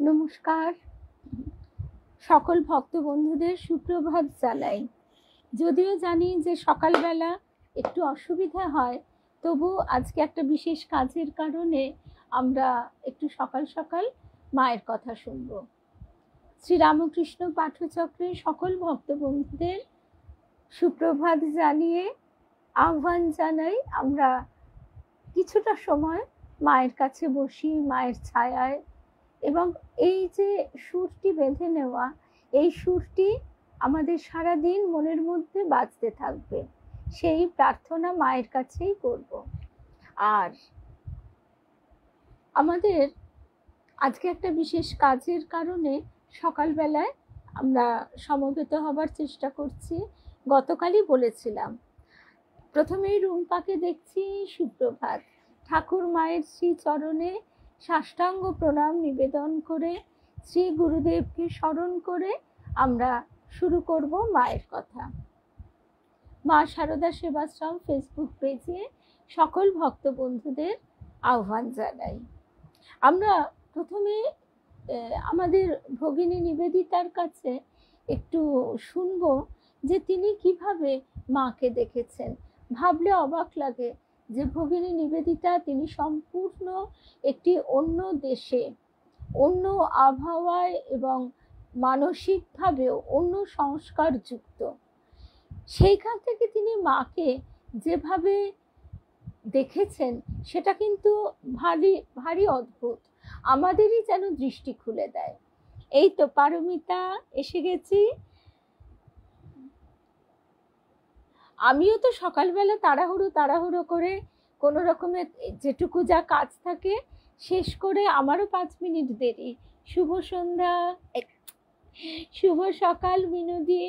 নমস্কার, সকল ভক্ত বন্ধুদের সুপ্রভাত জানাই। যদিও জানি যে সকালবেলা একটু অসুবিধা হয়, তবু আজকে একটা বিশেষ কাজের কারণে আমরা একটু সকাল সকাল মায়ের কথা শুনব। শ্রীরামকৃষ্ণ পাঠচক্রের সকল ভক্ত বন্ধুদের সুপ্রভাত জানিয়ে আহ্বান জানাই আমরা কিছুটা সময় মায়ের কাছে বসি, মায়ের ছায়ায়, এবং এই যে সুরটি বেঁধে নেওয়া, এই সুরটি আমাদের সারা দিন মনের মধ্যে বাজতে থাকবে, সেই প্রার্থনা মায়ের কাছেই করব। আর আমাদের আজকে একটা বিশেষ কাজের কারণে সকালবেলায় আমরা সমবেত হবার চেষ্টা করছি। গতকালই বলেছিলাম, প্রথমেই রুম্পাকে দেখছি সুপ্রভাত, ঠাকুর মায়ের শ্রী চরণে সাষ্টাঙ্গ প্রণাম নিবেদন করে শ্রী গুরুদেবকে স্মরণ করে আমরা শুরু করব মায়ের কথা। মা শারদা সেবাশ্রম ফেসবুক পেজে সকল ভক্ত বন্ধুদের আহ্বান জানাই। আমরা প্রথমে আমাদের ভগিনী নিবেদিতার কাছে একটু শুনব যে তিনি কিভাবে মাকে দেখেছেন। ভাবলে অবাক লাগে যে ভগিনী নিবেদিতা তিনি সম্পূর্ণ একটি অন্য দেশে, অন্য আবহাওয়ায় এবং মানসিকভাবেও অন্য সংস্কার যুক্ত, সেইখান থেকে তিনি মাকে যেভাবে দেখেছেন সেটা কিন্তু ভারী ভারী অদ্ভুত, আমাদেরই যেন দৃষ্টি খুলে দেয়। এই তো পারমিতা এসে গেছি। আমিও তো সকালবেলা তাড়াহুড়ো করে কোনো রকমের যেটুকু যা কাজ থাকে শেষ করে, আমারও 5 মিনিট দেরি। শুভ সন্ধ্যা, শুভ সকাল বিনোদী,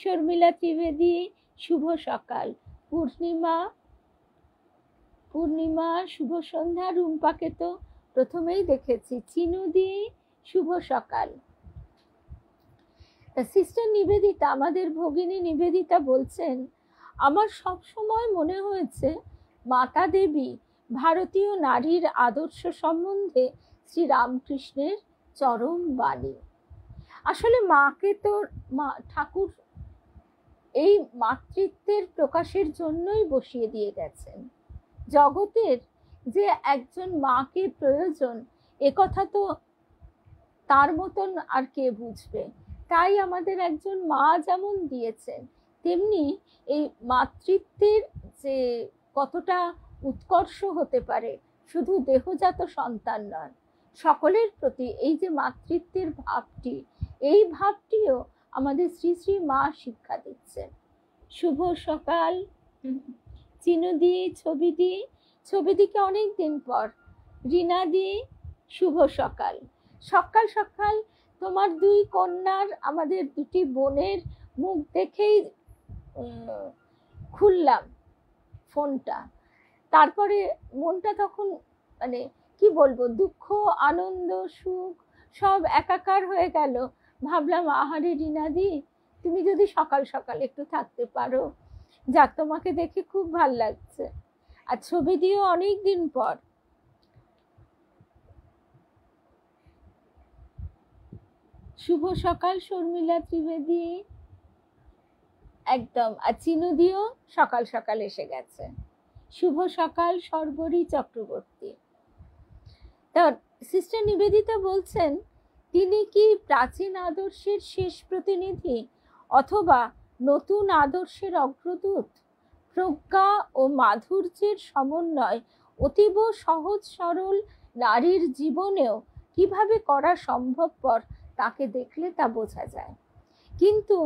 শর্মিলা ত্রিবেদী, শুভ সকাল। পূর্ণিমা শুভ সন্ধ্যা। রুম্পাকে তো প্রথমেই দেখেছি। চিনুদি শুভ সকাল। সিস্টার নিবেদিতা, আমাদের ভগিনী নিবেদিতা বলছেন, আমার সব সময় মনে হয়েছে মাতা দেবী ভারতীয় নারীর আদর্শ সম্বন্ধে শ্রী রামকৃষ্ণের চরম বাণী। আসলে মাকে তো ঠাকুর এই মাতৃত্বের প্রকাশের জন্যই বসিয়ে দিয়ে গেছেন। জগতের যে একজন মাকে প্রয়োজন, একথা তো তার মতন আর কে বুঝবে। তাই আমাদের একজন মা যেমন দিয়েছেন, তেমনি এই মাতৃত্বের যে কতটা উৎকর্ষ হতে পারে, শুধু দেহজাত সন্তান নয়, সকলের প্রতি এই যে মাতৃত্বের ভাবটি, এই ভাবটিও আমাদের শ্রী শ্রী মা শিক্ষা দিচ্ছেন। শুভ সকাল চিনুদি, ছবিদিকে অনেক দিন পর। রিনাদি শুভ সকাল। সকাল সকাল তোমার 2 কন্যার, আমাদের 2টি বোনের মুখ দেখেই খুললাম ফোনটা। তারপরে মনটা তখন মানে কি বলবো, দুঃখ, আনন্দ, সুখ সব একাকার হয়ে গেল। ভাবলাম, আহারে রিনাদি, তুমি যদি সকাল সকাল একটু থাকতে পারো, যাক, তোমাকে দেখে খুব ভাল লাগছে। আর ছবি দিয়েও অনেক দিন পর। শুভ সকাল শর্মিলা ত্রিবেদী, একদম। আর চিনুদিও সকাল সকাল এসে গেছে। শুভ সকাল সর্বরী চক্রবর্তী। তা সিস্টার নিবেদিতা বলছেন, তিনি কি প্রাচীন আদর্শের শেষ প্রতিনিধি অথবা নতুন আদর্শের অগ্রদূত? প্রজ্ঞা ও মাধুর্যের সমন্বয় অতীব সহজ সরল নারীর জীবনেও কিভাবে করা সম্ভবপর তাকে দেখলে তা বোঝা যায়। কিন্তু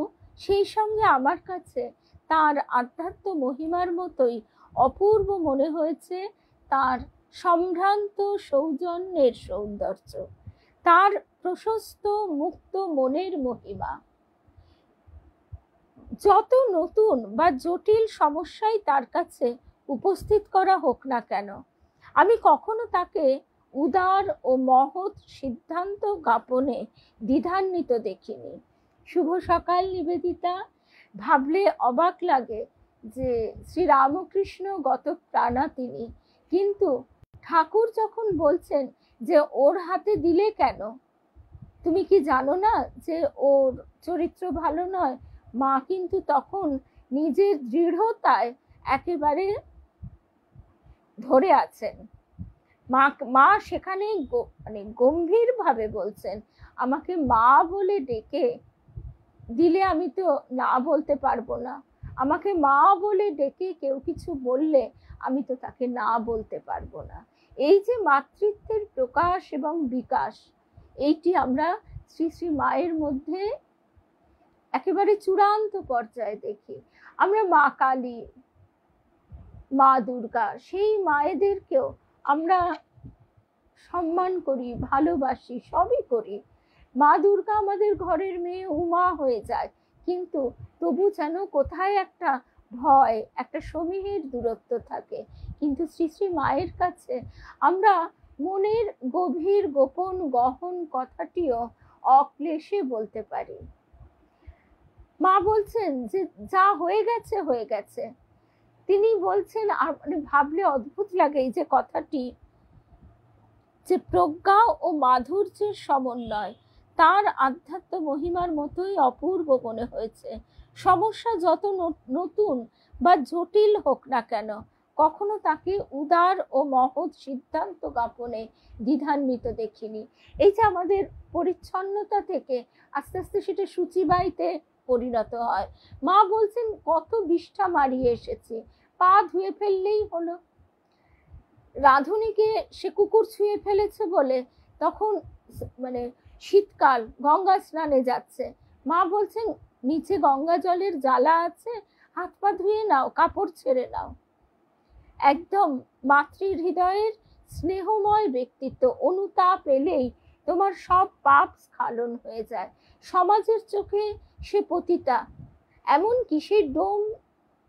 সেই সঙ্গে আমার কাছে তার আধ্যাত্ম মহিমার মতোই অপূর্ব মনে হয়েছে তার সম্ভ্রান্ত সৌজন্যের সৌন্দর্য, তার প্রশস্ত মুক্ত মনের মহিমা। যত নতুন বা জটিল সমস্যাই তার কাছে উপস্থিত করা হোক না কেন, আমি কখনো তাকে উদার ও মহৎ সিদ্ধান্ত জ্ঞাপনে দ্বিধান্বিত দেখিনি। শুভ সকাল নিবেদিতা। ভাবলে অবাক লাগে যে শ্রী রামকৃষ্ণ গত প্রাণা তিনি, কিন্তু ঠাকুর যখন বলছেন যে ওর হাতে দিলে কেন, তুমি কি জানো না যে ওর চরিত্র ভালো নয়? মা কিন্তু তখন নিজের দৃঢ়তায় একেবারে ধরে আছেন। মা মা সেখানে মানে গম্ভীর ভাবে বলছেন, আমাকে মা বলে ডেকে দিলে আমি তো না বলতে পারবো না, আমাকে মা বলে ডেকে কেউ কিছু বললে আমি তো তাকে না বলতে পারবো না। এই যে মাতৃত্বের প্রকাশ এবং বিকাশ, এইটি আমরা শ্রী শ্রী মায়ের মধ্যে একেবারে চূড়ান্ত পর্যায়ে দেখি। আমরা মা কালী, মা দুর্গা, সেই মায়েদেরকেও আমরা সম্মান করি, ভালোবাসি, সবই করি। মা দুর্গা আমাদের ঘরের মেয়ে উমা হয়ে যায়, কিন্তু তবু যেন কোথায় একটা ভয়, একটা সমীহের দূরত্ব থাকে। কিন্তু শ্রী শ্রী মায়ের কাছে আমরা মনের গভীর গোপন গহন কথাটিও অক্লেশে বলতে পারি। মা বলছেন যে যা হয়ে গেছে হয়ে গেছে। তিনি বলছেন, আর মানে ভাবলে অদ্ভুত লাগে এই যে কথাটি, যে প্রজ্ঞা ও মাধুর্যের সমন্বয় তার আধ্যাত্ম মহিমার মতোই অপূর্ব মনে হয়েছে। সমস্যা যত নতুন বা জটিল হোক না কেন, কখনো তাকে উদার ও মহৎ সিদ্ধান্ত জ্ঞাপনে দ্বিধান্বিত দেখিনি। এই যে আমাদের পরিচ্ছন্নতা থেকে আস্তে আস্তে সেটা সূচিবাইতে পরিণত হয়। মা বলছেন কত বিষ্ঠা মারিয়ে এসেছি, পা ধুয়ে ফেললেই হলো। রাধুনীকে সে কুকুর ছুঁয়ে ফেলেছে বলে তখন মানে শীতকাল, গঙ্গা স্নানে যাচ্ছে, মা বলছেন নিচে গঙ্গা জলের জ্বালা আছে, হাত পা ধুয়ে নাও, কাপড় ছেড়ে নাও। একদম মাতৃ হৃদয়ের স্নেহময় ব্যক্তিত্ব, অনুতাপ এলেই তোমার সব পাপ স্খলন হয়ে যায়। সমাজের চোখে সে পতিতা, এমনকি সেই ডোম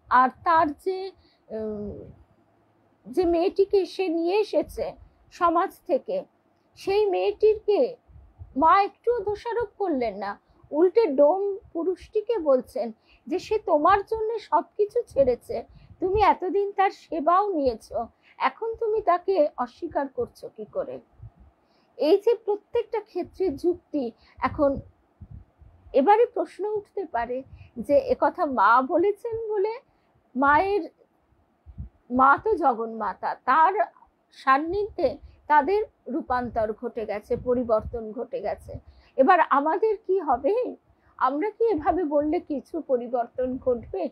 আর তার যে মেয়েটিকে সে নিয়ে এসেছে সমাজ থেকে, সেই মেয়েটিকে মা একটুও দোষারোপ করলেন না, উল্টে ডোম পুরুষটিকে বলছেন যে সে তোমার জন্য সবকিছু ছেড়েছে, তুমি এতদিন তার সেবাও নিয়েছো, এখন তুমি তাকে অস্বীকার করছো কি করে? এই যে প্রত্যেকটা ক্ষেত্রে যুক্তি। এখন এবারে প্রশ্ন উঠতে পারে যে একথা মা বলেছেন বলে, মায়ের মা তো জগন্মাতা, তার সান্নিধ্যে তাদের রূপান্তর ঘটে গেছে, পরিবর্তন ঘটে গেছে। এবার আমাদের কি হবে? আমরা কি এভাবে বললে কিছু পরিবর্তন ঘটবে?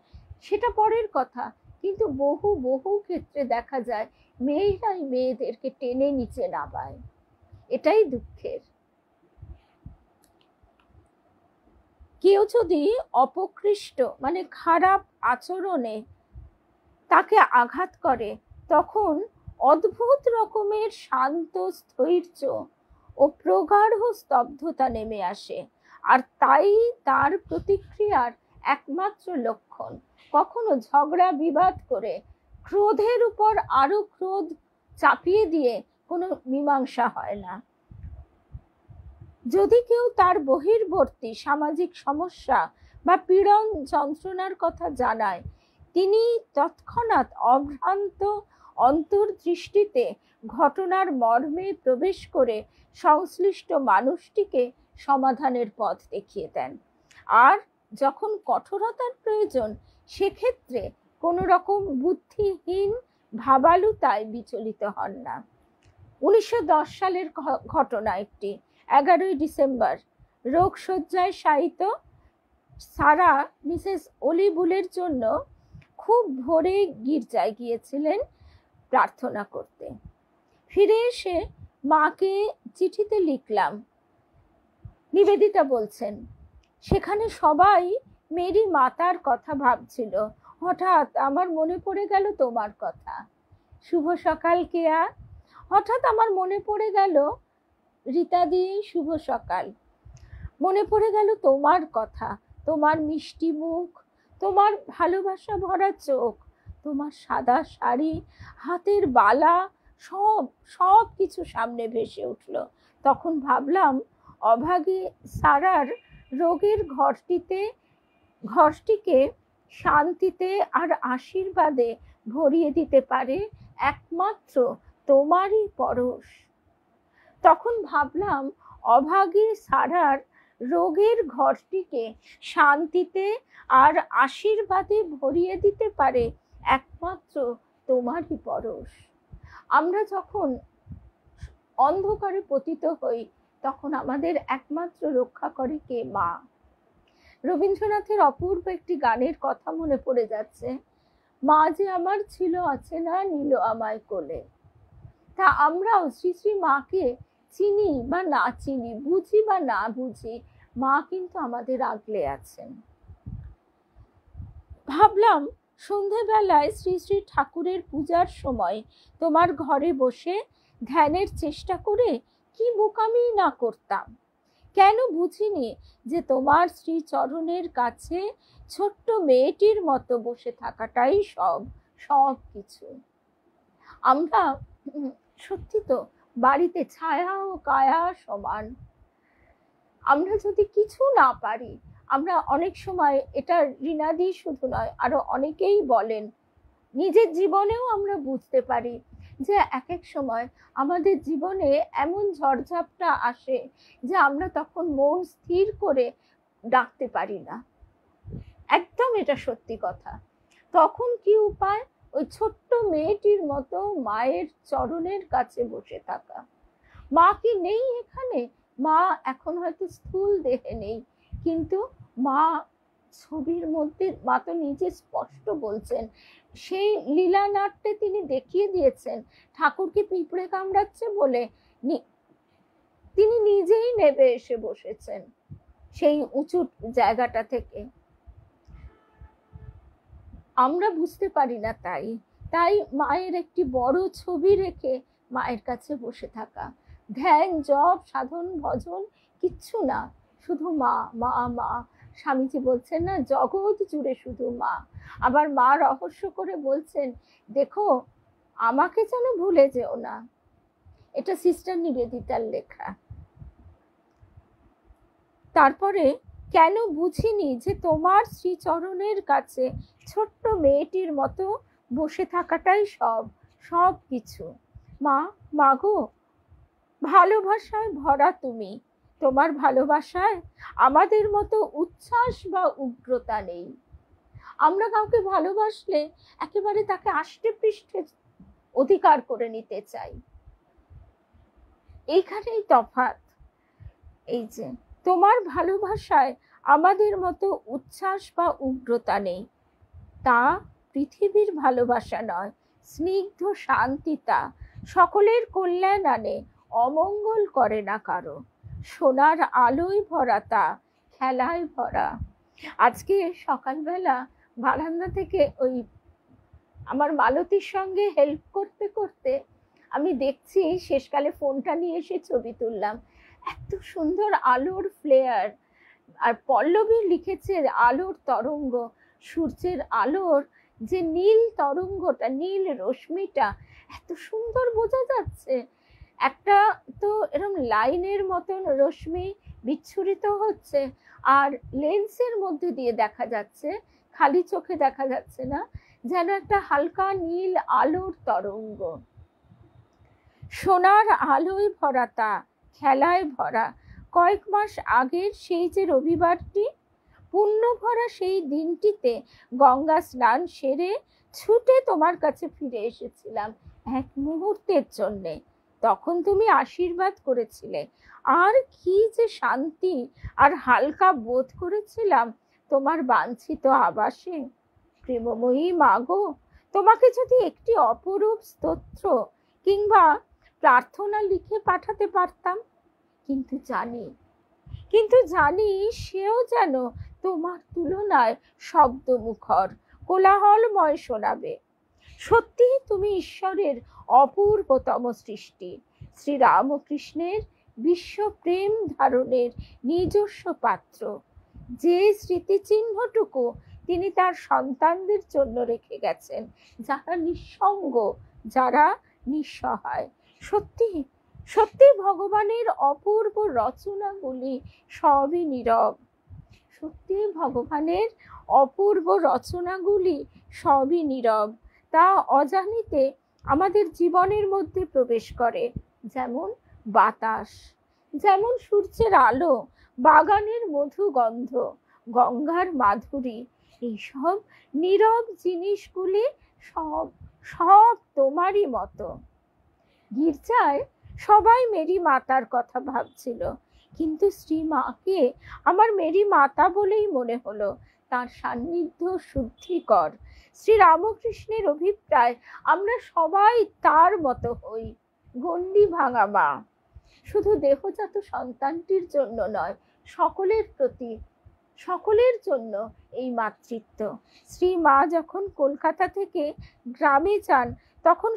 সেটা পরের কথা, কিন্তু বহু বহু ক্ষেত্রে দেখা যায় মেয়েরাই মেয়েদেরকে টেনে নিচে নামায়। এটাই দুঃখের। কেউ যদি অপকৃষ্ট মানে খারাপ আচরণে তাকে আঘাত করে, তখন অদ্ভুত রকমের শান্ত স্থৈর্য ও প্রগাঢ় স্তব্ধতা নেমে আসে, আর তাই তার প্রতিক্রিয়ার একমাত্র লক্ষণ। কখনো ঝগড়া বিবাদ করে ক্রোধের উপর আরো ক্রোধ চাপিয়ে দিয়ে কোনো মীমাংসা হয় না। যদি কেউ তার বহির্বর্তী সামাজিক সমস্যা বা পীড়ন যন্ত্রণার কথা জানায়, তিনি তৎক্ষণাৎ অভ্রান্ত অন্তর্দৃষ্টিতে ঘটনার মর্মে প্রবেশ করে সংশ্লিষ্ট মানুষটিকে সমাধানের পথ দেখিয়ে দেন। আর যখন কঠোরতার প্রয়োজন, সেক্ষেত্রে কোনো রকম বুদ্ধিহীন ভাবালুতায় বিচলিত হন না। 1910 সালের ঘটনা একটি। 11ই ডিসেম্বর রোগশয্যায় শায়িত সারা মিসেস অলিবুলের জন্য খুব ভোরে গির্জায় গিয়েছিলেন প্রার্থনা করতে। ফিরে এসে মাকে চিঠিতে লিখলাম, নিবেদিতা বলছেন, সেখানে সবাই মেরি মাতার কথা ভাবছিল, হঠাৎ আমার মনে পড়ে গেল তোমার কথা। শুভ সকাল কেয়া। হঠাৎ আমার মনে পড়ে গেল রীতাদি, শুভ সকাল। মনে পড়ে গেল তোমার কথা, তোমার মিষ্টি মুখ, তোমার ভালোবাসা ভরা চোখ, তোমার সাদা শাড়ি, হাতের বালা, সব সব কিছু সামনে ভেসে উঠল। তখন ভাবলাম, অভাগী সারার রোগের ঘরটিকে শান্তিতে আর আশীর্বাদে ভরিয়ে দিতে পারে একমাত্র তোমারই পরশ। তখন ভাবলাম, অভাগী সারার রোগের ঘরটিকে শান্তিতে আর আশীর্বাদে ভরিয়ে দিতে পারে একমাত্র তোমারই পরশ। আমরা যখন অন্ধকারে পতিত হই তখন আমাদের একমাত্র রক্ষা করে কে? মা। রবীন্দ্রনাথের অপূর্ব একটি গানের কথা মনে পড়ে যাচ্ছে, মা যে আমার ছিল অচেনা নিল আমায় কোলে। তা আমরাও শ্রী শ্রী মাকে চিনি বা না চিনি, বুঝি বা না বুঝি, মা কিন্তু আমাদের আগলে আছেন। ভাবলাম সন্ধেবেলায় শ্রী শ্রী ঠাকুরের পূজার সময় তোমার ঘরে বসে ধ্যানের চেষ্টা করে কি বোকামি না করতাম। কেন বুঝিনি যে তোমার শ্রীচরণের কাছে ছোট্ট মেয়েটির মতো বসে থাকাটাই সব কিছু। আমরা সত্যি তো বাড়িতে ছায়া ও কায়া সমান। আমরা যদি কিছু না পারি, আমরা অনেক সময়, এটা রিনাদি শুধু নয়, আরো অনেকেই বলেন, নিজের জীবনেও আমরা বুঝতে পারি যে এক এক সময় আমাদের জীবনে এমন ঝড়ঝাপটা আসে যে আমরা তখন মন স্থির করে ডাকতে পারি না। একদম এটা সত্যি কথা। তখন কি উপায়? ওই ছোট্ট মেয়েটির মতো মায়ের চরণের কাছে বসে থাকা। মা কি নেই এখানে? মা এখন হয়তো স্থূল দেহে নেই, কিন্তু মা ছবির মধ্যে, মা তো নিজে স্পষ্ট বলছেন, সেই লীলা নাট্যে তিনি দেখিয়ে দিয়েছেন ঠাকুরকে পিঁপড়ে কামড়াচ্ছে বলে তিনি নিজেই নেবে এসে বসেছেন সেই উঁচু জায়গাটা থেকে। আমরা বুঝতে পারি না, তাই মায়ের একটি বড় ছবি রেখে মায়ের কাছে বসে থাকা। ধ্যান, জপ, সাধন, ভজন কিচ্ছু না, শুধু মা মা মা। স্বামীজি বলছেন না, জগৎ জুড়ে শুধু মা। আবার মা রহস্য করে বলছেন, দেখো আমাকে যেন ভুলে যেও না। এটা সিস্টার নিবেদিতার লেখা। তারপরে কেন বুঝিনি যে তোমার শ্রীচরণের কাছে ছোট্ট মেয়েটির মতো বসে থাকাটাই সব কিছু। মা, মাগো, ভালোবাসায় ভরা তুমি। তোমার ভালোবাসায় আমাদের মতো উচ্ছ্বাস বা উগ্রতা নেই। আমরা কাউকে ভালোবাসলে একেবারে তাকে আষ্টে পৃষ্ঠে অধিকার করে নিতে চাই। এইখানেই তফাৎ। এই যে তোমার ভালোবাসায় আমাদের মতো উচ্ছ্বাস বা উগ্রতা নেই, তা পৃথিবীর ভালোবাসা নয়, স্নিগ্ধ শান্তি তা, সকলের কল্যাণ আনে, অমঙ্গল করে না কারো, সোনার আলোয় ভরা তা, খেলায় ভরা। আজকে সকালবেলা বারান্দা থেকে ওই আমার মালতীর সঙ্গে হেল্প করতে করতে আমি দেখছি, শেষকালে ফোনটা নিয়ে এসে ছবি তুললাম, এত সুন্দর আলোর ফ্লেয়ার। আর পল্লবী লিখেছে আলোর তরঙ্গ, সূর্যের আলোর যে নীল তরঙ্গটা, নীল রশ্মিটা এত সুন্দর বোঝা যাচ্ছে। একটা তো এরকম লাইনের মতন রশ্মি বিচ্ছুরিত হচ্ছে, আর লেন্সের মধ্যে দিয়ে দেখা যাচ্ছে, খালি চোখে দেখা যাচ্ছে না, যেন একটা হালকা নীল আলোর তরঙ্গ। সোনার আলোয় ভরা তা, খেলায় ভরা। কয়েক মাস আগের সেই যে রবিবারটি, পুণ্য ভরা সেই দিনটিতে গঙ্গা স্নান সেরে ছুটে তোমার কাছে ফিরে এসেছিলাম এক মুহূর্তের জন্যে। তখন তুমি আশীর্বাদ করেছিলে, আর কি যে শান্তি আর হালকা বোধ করেছিলাম তোমার বাঞ্ছিত আবাসে। প্রেমময়ী মাগো, তোমাকে যদি একটি অপরূপ স্তোত্র কিংবা প্রার্থনা লিখে পাঠাতে পারতাম, কিন্তু জানি সেও যেন তোমার তুলনায় শব্দমুখর, কোলাহলময় শোনাবে। সত্যি তুমি ঈশ্বরের অপূর্বতম সৃষ্টি, শ্রীরামকৃষ্ণের বিশ্বপ্রেম ধারণের নিজস্ব পাত্র। যে স্মৃতিচিহ্নটুকু তিনি তার সন্তানদের জন্য রেখে গেছেন, যারা নিঃসঙ্গ, যারা নিঃসহায়। সত্যি সত্যি ভগবানের অপূর্ব রচনাগুলি সবই নীরব। সত্যি ভগবানের অপূর্ব রচনাগুলি সবই নীরব, তা অজানিতে আমাদের জীবনের মধ্যে প্রবেশ করে। যেমন বাতাস, যেমন সূর্যের আলো, বাগানের মধু গন্ধ, গঙ্গার মাধুরী, এইসব নীরব জিনিসগুলি সব সব তোমারই মতো। গির্জায় সবাই মেরি মাতার কথা ভাবছিল, কিন্তু শ্রী মাকে আমার মেরি মাতা বলেই মনে হলো। তার সান্নিধ্য শুদ্ধিকর। শ্রী রামকৃষ্ণের অভিপ্রায় আমরা সবাই তার মতো হই। গণ্ডি ভাঙা মা শুধু দেহজাত সন্তানটির জন্য নয়, সকলের প্রতি, সকলের জন্য এই মাতৃত্ব। শ্রী মা যখন কলকাতা থেকে গ্রামে যান তখন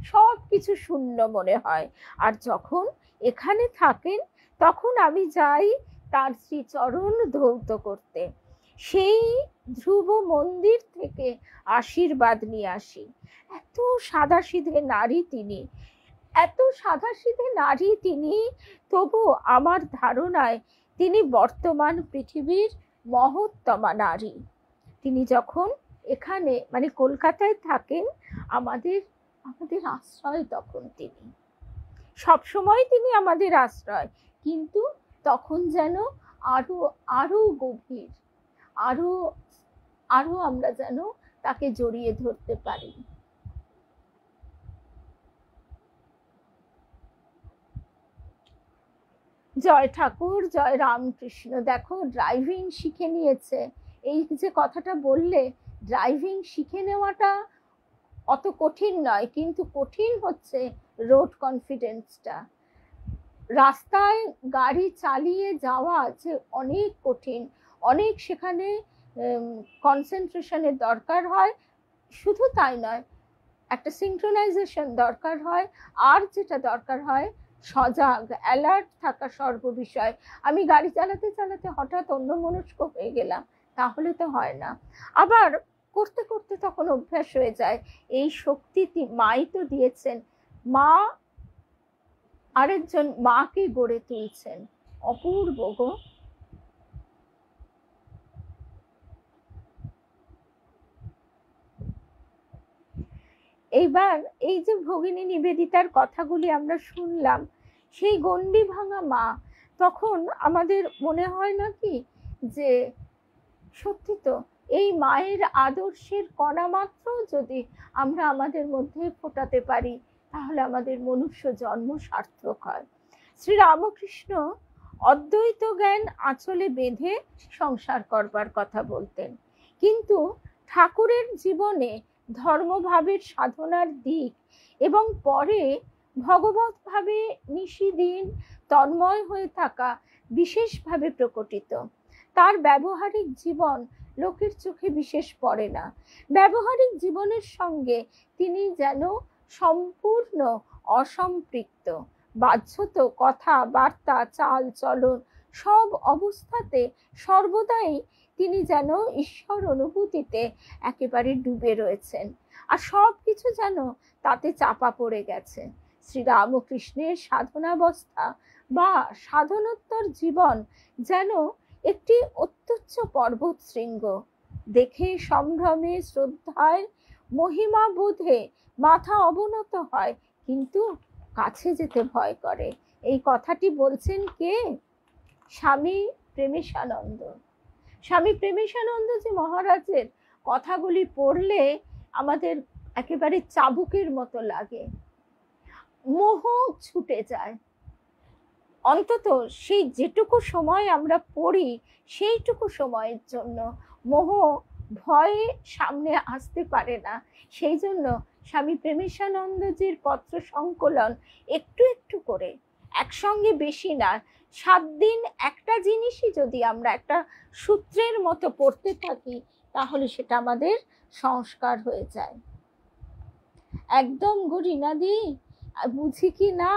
সবকিছু শূন্য মনে হয়, আর যখন এখানে থাকেন তখন আমি যাই তার শ্রীচরণ ধৌত করতে। সেই ধ্রুব মন্দির থেকে আশীর্বাদ নিয়ে আসি। এত সাদাসিধে নারী তিনি, এত সাদাসিধে নারী তিনি, তবু আমার ধারণায় তিনি বর্তমান পৃথিবীর মহত্তমা নারী। তিনি যখন এখানে মানে কলকাতায় থাকেন, আমাদের আমাদের আশ্রয় তখন তিনি, সবসময় তিনি আমাদের আশ্রয়, কিন্তু তখন যেন আরো আরো গভীর, আরো আরো আমরা যেন তাকে জড়িয়ে ধরতে পারি। জয় ঠাকুর, জয় রামকৃষ্ণ। দেখো ড্রাইভিং শিখে নিয়েছে, এই যে কথাটা বললে, ড্রাইভিং শিখে নেওয়াটা অত কঠিন নয়, কিন্তু কঠিন হচ্ছে রোড কনফিডেন্সটা। রাস্তায় গাড়ি চালিয়ে যাওয়া যে অনেক কঠিন, অনেক সেখানে কনসেন্ট্রেশনের দরকার হয়। শুধু তাই নয়, একটা সিঙ্ক্রোনাইজেশন দরকার হয়, আর যেটা দরকার হয় সজাগ, অ্যালার্ট থাকা সর্ববিষয়। আমি গাড়ি চালাতে চালাতে হঠাৎ অন্যমনস্ক হয়ে গেলাম, তাহলে তো হয় না। আবার করতে করতে তখন অভ্যাস হয়ে যায়। এই শক্তি মাই তো দিয়েছেন, মা আরেকজন মাকে গড়ে তুলছেন। অপূর্ব গো। এইবার এই যে ভগিনী নিবেদিতার কথাগুলি আমরা শুনলাম, সেই গণ্ডি ভাঙা মা, তখন আমাদের মনে হয় না কি যে সত্যি তো এই মায়ের আদর্শের কণা মাত্র যদি আমরা আমাদের মধ্যে ফোটাতে পারি, তাহলে আমাদের মনুষ্য জন্ম সার্থক হয়। শ্রী রামকৃষ্ণ অদ্বৈত জ্ঞান আঁচলে বেঁধে সংসার করবার কথা বলতেন, কিন্তু ঠাকুরের জীবনে ধর্মভাবের সাধনার দিক এবং পরে ভগবত ভাবে নিশিদিন তন্ময় হয়ে থাকা বিশেষভাবে প্রকটিত। তার ব্যবহারিক জীবন লোকের চোখে বিশেষ পড়ে না। ব্যবহারিক জীবনের সঙ্গে তিনি যেন সম্পূর্ণ অসম্পৃক্ত। বাহ্যত কথা বার্তা চাল চলন সব অবস্থাতে সর্বদাই তিনি যেন ঈশ্বর অনুভূতিতে একেবারে ডুবে রয়েছেন, আর সব কিছু যেন তাতে চাপা পড়ে গেছে। শ্রীরামকৃষ্ণের সাধনাবস্থা বা সাধনোত্তর জীবন যেন একটি অত্যুচ্চ পর্বত শৃঙ্গ। দেখে সম্ভ্রমে শ্রদ্ধায় মহিমা বোধে মাথা অবনত হয়, কিন্তু কাছে যেতে ভয় করে। এই কথাটি বলছেন কে? স্বামী প্রেমেশানন্দ। স্বামী প্রেমেশানন্দজি মহারাজের কথাগুলি পড়লে আমাদের একেবারে চাবুকের মতো লাগে, মোহ ছুটে যায়। অন্তত সেই যেটুকু সময় আমরা পড়ি সেইটুকু সময়ের জন্য মোহ ভয়ে সামনে আসতে পারে না। সেই জন্য স্বামী প্রেমেশানন্দজির পত্র সংকলন একটু একটু করে, একসঙ্গে বেশি না, 7 দিন একটা জিনিসই যদি আমরা একটা সূত্রের মতো পড়তে থাকি, তাহলে সেটা আমাদের সংস্কার হয়ে যায়। একদম গো রিনাদি, বুঝি কি না,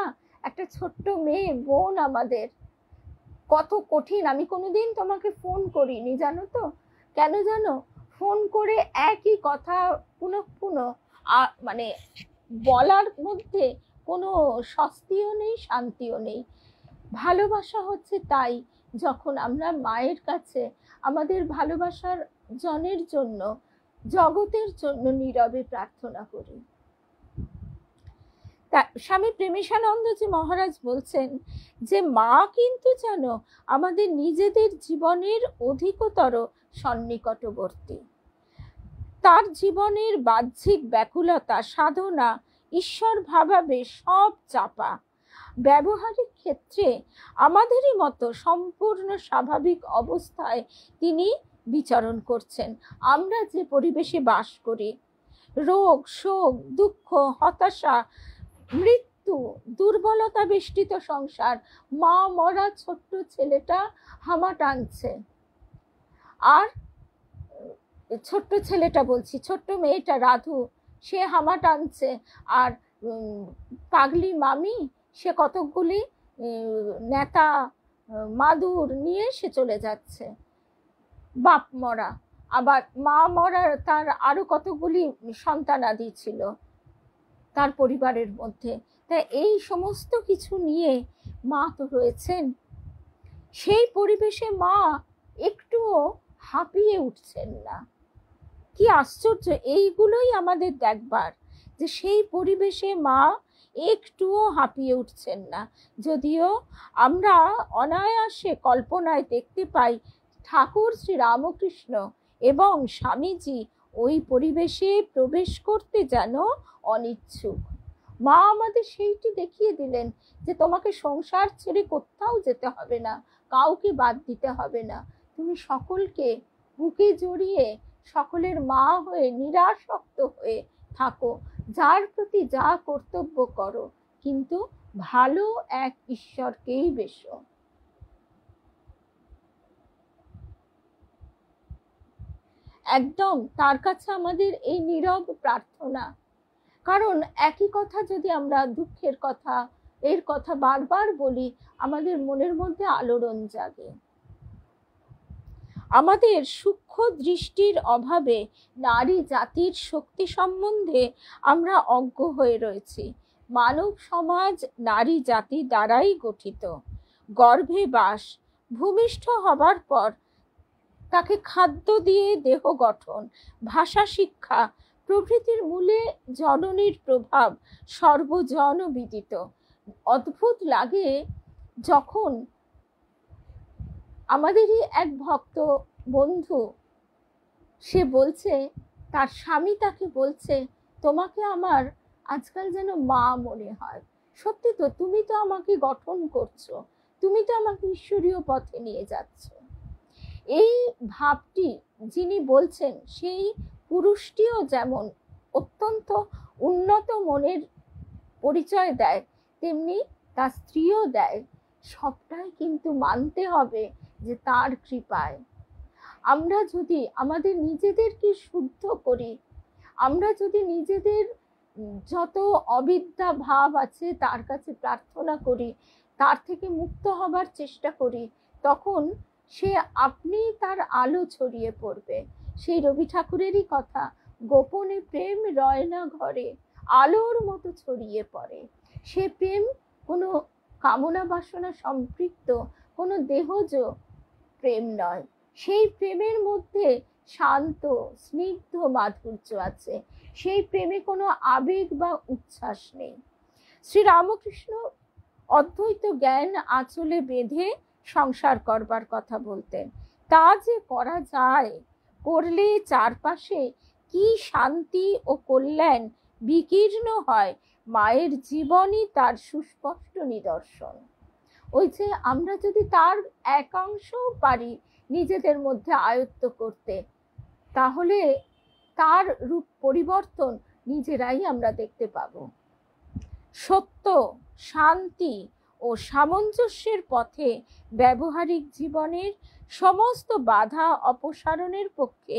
একটা ছোট্ট মেয়ে বোন আমাদের, কত কঠিন। আমি কোনোদিন তোমাকে ফোন করিনি জানো তো, কেন জানো? ফোন করে একই কথা পুনঃ পুনঃ মানে বলার মধ্যে কোনো স্বস্তিও নেই, শান্তিও নেই। ভালোবাসা হচ্ছে তাই, যখন আমরা মায়ের কাছে আমাদের ভালোবাসার জনের জন্য, জগতের জন্য নীরবে প্রার্থনা করি। তা স্বামী প্রেমেশানন্দজি মহারাজ বলছেন যে মা কিন্তু যেন আমাদের নিজেদের জীবনের অধিকতর সন্নিকটবর্তী। তার জীবনের বাহ্যিক ব্যাকুলতা, সাধনা, ঈশ্বর ভাবাবে সব চাপা। ব্যবহারিক ক্ষেত্রে আমাদেরই মতো সম্পূর্ণ স্বাভাবিক অবস্থায় তিনি বিচরণ করছেন। আমরা যে পরিবেশে বাস করি, রোগ, শোক, দুঃখ, হতাশা, মৃত্যু, দুর্বলতা বেষ্টিত সংসার, মা মরা ছোট্ট ছেলেটা হামা টানছে, আর ছোট্ট ছেলেটা বলছি, ছোট্ট মেয়েটা রাধু, সে হামা টানছে, আর পাগলি মামি সে কতকগুলি নেতা মাদুর নিয়ে সে চলে যাচ্ছে। বাপ মরা, আবার মা মরার তার আরো কতগুলি সন্তানাদি ছিল তার পরিবারের মধ্যে। তাই এই সমস্ত কিছু নিয়ে মা তো রয়েছেন। সেই পরিবেশে মা একটুও হাঁপিয়ে উঠছেন না। কি আশ্চর্য! এইগুলোই আমাদের দেখবার, যে সেই পরিবেশে মা একটুও হাঁপিয়ে উঠছেন না। যদিও আমরা অনায়াসে কল্পনায় দেখতে পাই ঠাকুর শ্রী রামকৃষ্ণ এবং স্বামীজি ওই পরিবেশে প্রবেশ করতে যেন অনিচ্ছুক। মা আমাদের সেইটি দেখিয়ে দিলেন যে তোমাকে সংসার ছেড়ে কোথাও যেতে হবে না, কাউকে বাদ দিতে হবে না, তুমি সকলকে বুকে জড়িয়ে সকলের মা হয়ে নিরাসক্ত হয়ে থাকো, যার প্রতি যা কর্তব্য করো, কিন্তু ভালো এক ঈশ্বরকেই বেশো। একদম তার কাছে আমাদের এই নীরব প্রার্থনা। কারণ একই কথা যদি আমরা দুঃখের কথা, এর কথা বারবার বলি, আমাদের মনের মধ্যে আলোড়ন জাগে। আমাদের সূক্ষ্ম দৃষ্টির অভাবে নারী জাতির শক্তি সম্বন্ধে আমরা অজ্ঞ হয়ে রয়েছি। মানব সমাজ নারী জাতি দ্বারাই গঠিত। গর্ভে বাস, ভূমিষ্ঠ হবার পর তাকে খাদ্য দিয়ে দেহ গঠন, ভাষা শিক্ষা প্রভৃতির মূলে জননীর প্রভাব সর্বজন বিদিত। অদ্ভুত লাগে যখন আমাদেরই এক ভক্ত বন্ধু, সে বলছে তার স্বামী তাকে বলছে, তোমাকে আমার আজকাল যেন মা মনে হয়। সত্যি তো, তুমি তো আমাকে গঠন করছো, তুমি তো আমাকে ঈশ্বরীয় পথে নিয়ে যাচ্ছ। এই ভাবটি যিনি বলছেন সেই পুরুষটিও যেমন অত্যন্ত উন্নত মনের পরিচয় দেয়, তেমনি তার স্ত্রীও দেয়। সবটাই কিন্তু মানতে হবে যে তার কৃপায়। আমরা যদি আমাদের নিজেদেরকে শুদ্ধ করি, আমরা যদি নিজেদের যত অবিদ্যা ভাব আছে তার কাছে প্রার্থনা করি, তার থেকে মুক্ত হবার চেষ্টা করি, তখন সে আপনি তার আলো ছড়িয়ে পড়বে। সেই রবি ঠাকুরেরই কথা, গোপনে প্রেম রয় না ঘরে, আলোর মতো ছড়িয়ে পড়ে। সে প্রেম কোনো কামনা বাসনা সম্পৃক্ত, কোনো দেহজ প্রেম নয়। সেই প্রেমের মধ্যে শান্ত স্নিগ্ধ মাধুর্য আছে। সেই প্রেমে কোনো আবেগ বা উচ্ছ্বাস নেই। শ্রী রামকৃষ্ণ অদ্বৈত জ্ঞান আঁচলে বেঁধে সংসার করবার কথা বলতেন। তা যে করা যায়, করলে চারপাশে কি শান্তি ও কল্যাণ বিকীর্ণ হয়, মায়ের জীবনই তার সুস্পষ্ট নিদর্শন। ওই যে আমরা যদি তার একাংশ পারি নিজেদের মধ্যে আয়ত্ত করতে, তাহলে তার রূপ পরিবর্তন নিজেরাই আমরা দেখতে পাব। সত্য, শান্তি ও সামঞ্জস্যের পথে ব্যবহারিক জীবনের সমস্ত বাধা অপসারণের পক্ষে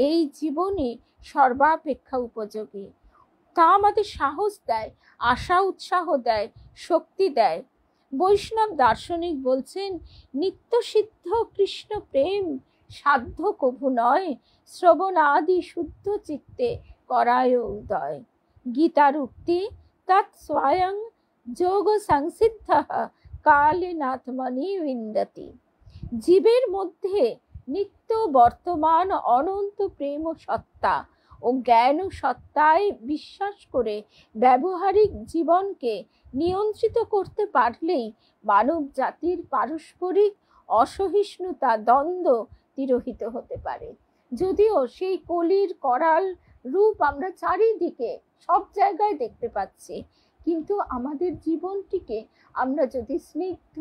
এই জীবনই সর্বাপেক্ষা উপযোগী। তা আমাদের সাহস দেয়, আশা উৎসাহ দেয়, শক্তি দেয়। বৈষ্ণব দার্শনিক বলছেন, নিত্য সিদ্ধ কৃষ্ণ প্রেম সাধ্য কভু নয়, শ্রবণ আদি শুদ্ধ চিত্তে করায় উদয়। গীতার উক্তি, তৎ স্বয়ং যোগ সংসিদ্ধ কালে নাথমণি বিন্দতি। জীবের মধ্যে নিত্য বর্তমান অনন্ত প্রেম ও সত্তা ও জ্ঞান ও সত্তায় বিশ্বাস করে ব্যবহারিক জীবনকে নিয়ন্ত্রিত করতে পারলেই মানব জাতির পারস্পরিক অসহিষ্ণুতা, দ্বন্দ্ব তিরোহিত হতে পারে। যদিও সেই কলির করাল রূপ আমরা চারিদিকে সব জায়গায় দেখতে পাচ্ছি, কিন্তু আমাদের জীবনটিকে আমরা যদি স্নিগ্ধ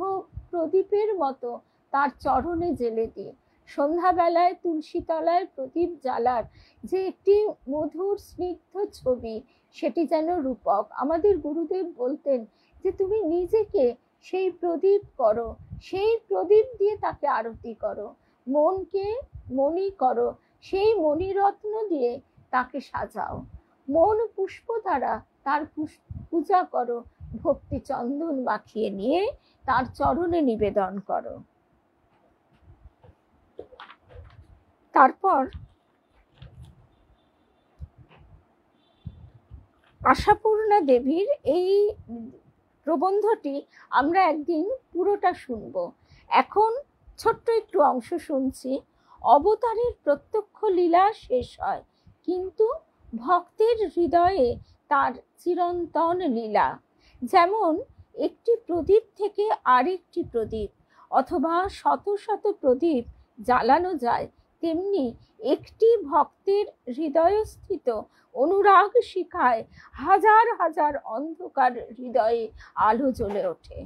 প্রদীপের মতো তার চরণে জেলে দিই, সন্ধ্যাবেলায় তুলসী তলায় প্রদীপ জ্বালার যে একটি মধুর স্নিগ্ধ ছবি, সেটি যেন রূপক। আমাদের গুরুদেব বলতেন যে তুমি নিজেকে সেই প্রদীপ করো, সেই প্রদীপ দিয়ে তাকে আরতি করো, মনকে মণি করো, সেই মণিরত্ন দিয়ে তাকে সাজাও, মন পুষ্প দ্বারা তার পূজা করো, ভক্তি চন্দন মাখিয়ে নিয়ে তার চরণে নিবেদন করো। তারপর আশাপূর্ণা দেবীর এই প্রবন্ধটি আমরা একদিন পুরোটা শুনব। এখন ছোট্ট একটু অংশ শুনছি। অবতারের প্রত্যক্ষ লীলা শেষ হয়, কিন্তু ভক্তের হৃদয়ে তার চিরন্তন লীলা। যেমন একটি প্রদীপ থেকে আরেকটি প্রদীপ অথবা শত শত প্রদীপ জ্বালানো যায়, তেমনি একটি ভক্তের হৃদয়স্থিত অনুরাগ শিখায় হাজার হাজার অন্ধকার হৃদয়ে আলো জ্বলে ওঠে।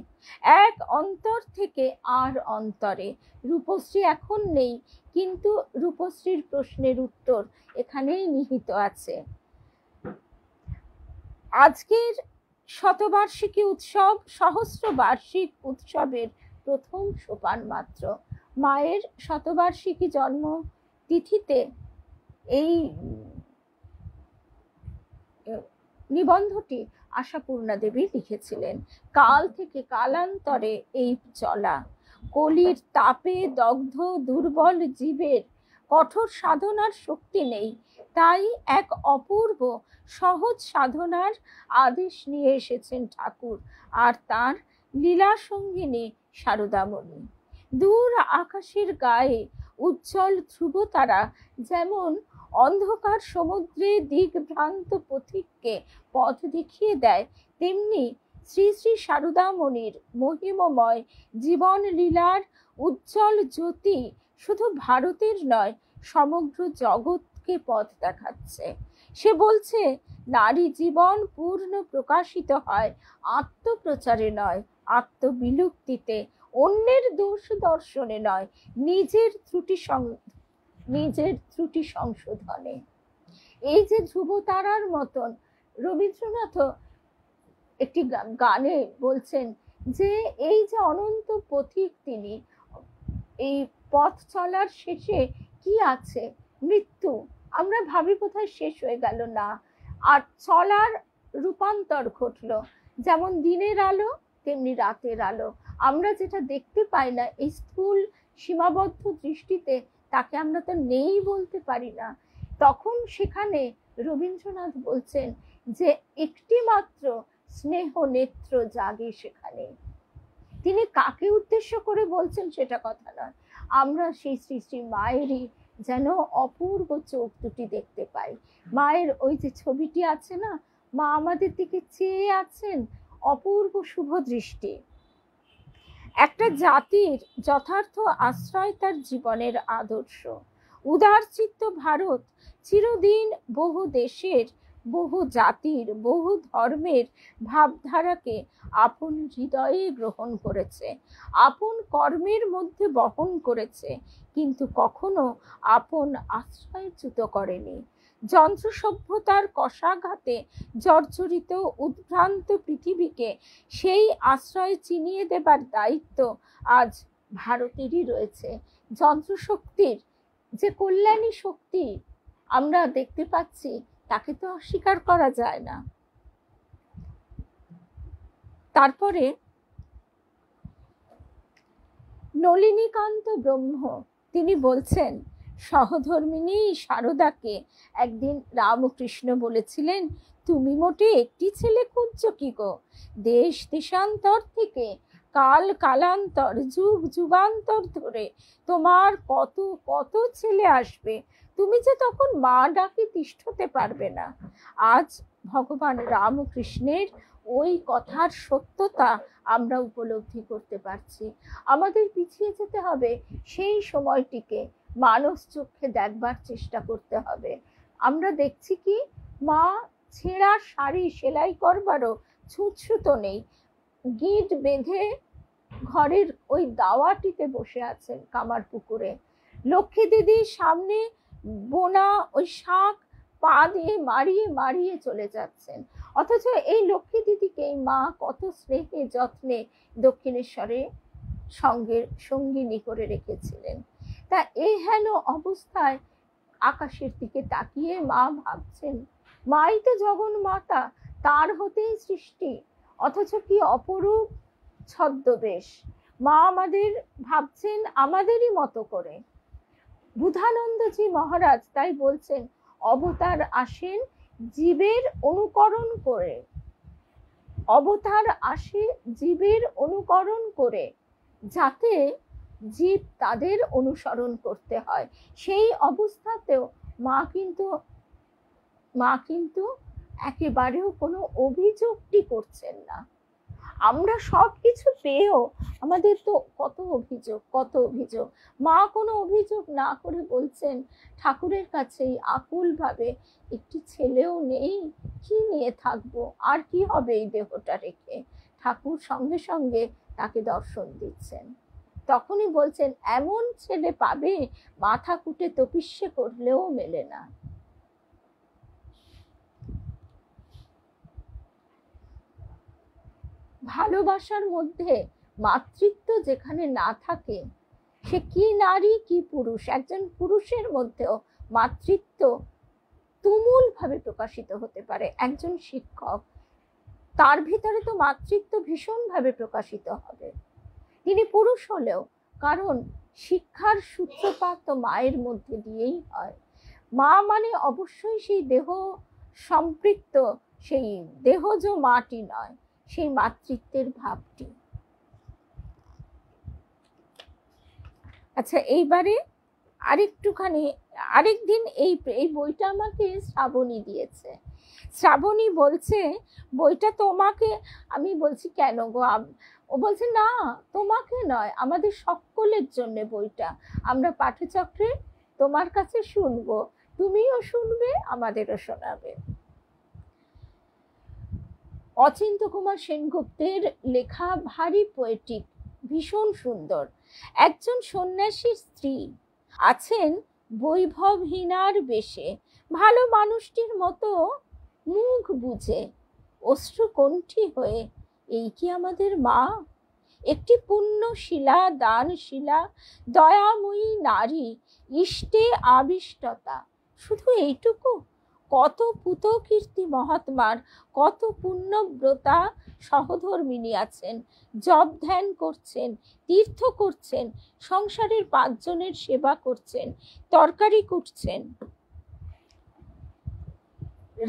এক অন্তর থেকে আর অন্তরে। রূপশ্রী এখন নেই, কিন্তু রূপশ্রীর প্রশ্নের উত্তর এখানেই নিহিত আছে। আজকের শতবার্ষিকী উৎসব সহস্র বার্ষিক উৎসবের প্রথম সোপান মাত্র। মায়ের শতবার্ষিকী জন্ম তিথিতে এই নিবন্ধটি আশাপূর্ণা দেবী লিখেছিলেন। কাল থেকে কালান্তরে এই চলা, কলির তাপে দগ্ধ দুর্বল জীবের কঠোর সাধনার শক্তি নেই, তাই এক অপূর্ব সহজ সাধনার আদেশ নিয়ে এসেছেন ঠাকুর আর তার লীলা সঙ্গিনী শারদামণি। দূর আকাশের গায়ে উজ্জ্বল ধ্রুবতারা যেমন অন্ধকার সমুদ্রে দিগভ্রান্ত পথিককে পথ দেখিয়ে দেয়, তেমনি শ্রী শ্রী শারদামণির মহিমময় জীবন লীলার উজ্জ্বল জ্যোতি শুধু ভারতের নয়, সমগ্র জগৎকে পথ দেখাচ্ছে। সে বলছে, নারী জীবন পূর্ণ প্রকাশিত হয় আত্মপ্রচারে নয়, আত্মবিলুপ্তিতে, অন্যের দোষ দর্শনে নয়, নিজের ত্রুটি সংশোধনে। এই যে ধ্রুবতারার মতন, রবীন্দ্রনাথ একটি গানে বলছেন যে এই যে অনন্ত পথিক, তিনি এই পথ চলার শেষে কি আছে? মৃত্যু। আমরা ভাবি কোথায় শেষ হয়ে গেল, না, আর চলার রূপান্তর ঘটলো। যেমন দিনের আলো তেমনি রাতের আলো। আমরা যেটা দেখতে পাই না, এই স্থূল সীমাবদ্ধ দৃষ্টিতে তাকে আমরা তো নেই বলতে পারি না। তখন সেখানে রবীন্দ্রনাথ বলছেন যে একটি মাত্র স্নেহ নেত্র জাগে সেখানে। তিনি কাকে উদ্দেশ্য করে বলছেন সেটা কথা নয়, আমরা সেই শ্রী শ্রী মায়েরই যেন অপূর্ব চোখ দুটি দেখতে পাই। মায়ের ওই যে ছবিটি আছে না, মা আমাদের দিকে চেয়ে আছেন, অপূর্ব শুভ দৃষ্টি। একটা জাতির যথার্থ আশ্রয় তার জীবনের আদর্শ। উদারচিত্ত ভারত চিরদিন বহু দেশের, বহু জাতির, বহু ধর্মের ভাবধারাকে আপন হৃদয়ে গ্রহণ করেছে, আপন কর্মের মধ্যে বহন করেছে, কিন্তু কখনো আপন আশ্রয়চ্যুত করেনি। যন্ত্র সভ্যতার কষাঘাতে জর্জরিত উদ্ভ্রান্ত পৃথিবীকে সেই আশ্রয় চিনিয়ে দেবার দায়িত্ব আজ ভারতেরই রয়েছে। যন্ত্রশক্তির যে কল্যাণী শক্তি আমরা দেখতে পাচ্ছি, তাকে তো অস্বীকার করা যায় না। তারপরে নলিনীকান্ত ব্রহ্ম, তিনি বলছেন, সহধর্মিনী শারদাকে একদিন রামকৃষ্ণ বলেছিলেন, তুমি মোটে একটি ছেলে খুঁজছো কি গো? দেশ দেশান্তর থেকে, কাল কালান্তর, যুগ যুগান্তর ধরে তোমার কত কত ছেলে আসবে, তুমি যে তখন মা ডাকে তিষ্ঠতে পারবে না। আজ ভগবান রামকৃষ্ণের ওই কথার সত্যতা আমরা উপলব্ধি করতে পারছি। আমাদের পিছিয়ে যেতে হবে, সেই সময়টিকে মানস চক্ষে দেখবার চেষ্টা করতে হবে। আমরা দেখছি কি, মা ছেঁড়া শাড়ি সেলাই করবারও ছুঁচছুতো নেই, গিঁট বেঁধে ঘরের ওই দাওয়াটিতে বসে আছেন কামার পুকুরে। লক্ষ্মী দিদির সামনে বোনা ওই শাক পা দিয়ে মারিয়ে মারিয়ে চলে যাচ্ছেন। অথচ এই লক্ষ্মী দিদিকে মা কত স্নেহে যত্নে দক্ষিণেশ্বরে সঙ্গিনী করে রেখেছিলেন। তা এই হেন অবস্থায় আকাশের দিকে তাকিয়ে মা ভাবছেন, মাই তো জগন মাতা, তার হতেই সৃষ্টি, অথচ কি অপরূপ ছদ্মবেশ। মা আমাদের ভাবছেন আমাদেরই মতো করে। বুধানন্দজি মহারাজ তাই বলছেন, অবতার আসেন জীবের অনুকরণ করে, অবতার আসে জীবের অনুকরণ করে, যাতে জীব তাদের অনুসরণ করতে হয়। সেই অবস্থাতেও মা কিন্তু একেবারেও কোনো অভিযোগটি করছেন না। আমরা সব কিছু পেয়েও আমাদের তো কত অভিযোগ। মা কোনো অভিযোগ না করে বলছেন ঠাকুরের কাছেই আকুল ভাবে, একটি ছেলেও নেই, কি নিয়ে থাকবো, আর কি হবে এই দেহটা রেখে। ঠাকুর সঙ্গে সঙ্গে তাকে দর্শন দিচ্ছেন। তখনই বলছেন, এমন ছেলে পাবে মাথা কুটে তপিস্যে করলেও মেলে না। ভালোবাসার মধ্যে মাতৃত্ব যেখানে না থাকে, সে কি নারী কি পুরুষ, একজন পুরুষের মধ্যেও মাতৃত্ব তুমুল ভাবে প্রকাশিত হতে পারে। একজন শিক্ষক, তার ভিতরে তো মাতৃত্ব ভীষণ ভাবে প্রকাশিত হবে, তিনি পুরুষ হলেও, কারণ শিক্ষার সূত্রপাত তো মায়ের মধ্যে দিয়েই হয়। মা মানে অবশ্যই সেই দেহ সম্পৃক্ত, সেই দেহজ মাটি নয়, সেই মাতৃত্বের ভাবটি। আচ্ছা, এইবারে আরেকদিন এই বইটা আমাকে শ্রাবণী দিয়েছে। শ্রাবণী বলছে, বইটা তোমাকে। আমি বলছি, কেন গো? ও বলছে, না তোমাকে নয়, আমাদের সকলের জন্য বইটা। আমরা পাঠচক্রে তোমার কাছে শুনবো, তুমিও শুনবে, আমাদেরও শোনাবে। অচিন্ত কুমার সেনগুপ্তের লেখা, ভারী পোয়েটিক, ভীষণ সুন্দর। একজন সন্ন্যাসীর স্ত্রী আছেন বৈভবহীনার বেশে, ভালো মানুষটির মতো মুখ বুঝে, অশ্রুকণ্ঠী হয়ে। এই কি আমাদের মা? একটি পুণ্যশীলা, দানশীলা, দয়াময়ী নারী, ইষ্টে আবিষ্টতা, শুধু এইটুকু? কত পুতকীর্তি মহাত্মার, কত পুণ্যব্রতা সহধর্মিনী আছেন, জপ ধ্যান করছেন, তীর্থ করছেন, সংসারের 5 জনের সেবা করছেন, তরকারি কুটছেন,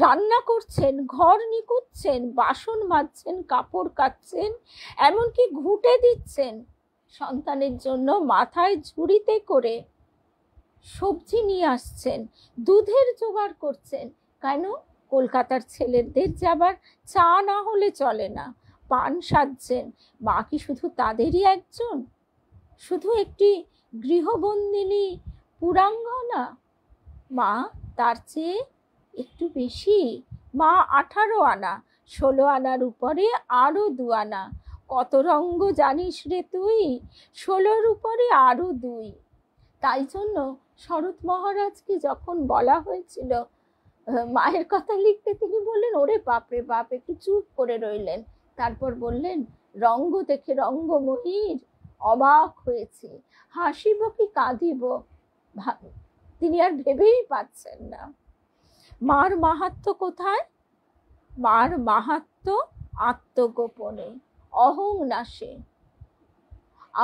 রান্না করছেন, ঘর নিকুচ্ছেন, বাসন মাজছেন, কাপড় কাচ্ছেন, এমনকি ঘুঁটে দিচ্ছেন, সন্তানের জন্য মাথায় ঝুড়িতে করে সবজি নিয়ে আসছেন, দুধের জোগাড় করছেন। কেন? কলকাতার ছেলেদের যাবার চা না হলে চলে না, পান সাজছেন। মা কি শুধু তাদেরই একজন? শুধু একটি গৃহবন্দিনী পুরাঙ্গনা? মা তার চেয়ে একটু বেশি। মা 18 আনা, 16 আনার উপরে আরো 2 আনা। কত রঙ্গ জানিস রে তুই, 16-র উপরে আরো 2। তাই জন্য শরৎ মহারাজকে যখন বলা হয়েছিল মায়ের কথা লিখতে, তিনি বললেন, ওরে বাপরে বাপ, একটু চুপ করে রইলেন। তারপর বললেন, রঙ্গ দেখে রঙ্গময়ীর অবাক হয়েছি, হাসিব কি কাঁদিব তিনি আর ভেবেই পাচ্ছেন না। মার মাহাত্ম্য কোথায়? মার মাহাত্ম্য আত্মগোপনে, অহং নাশে।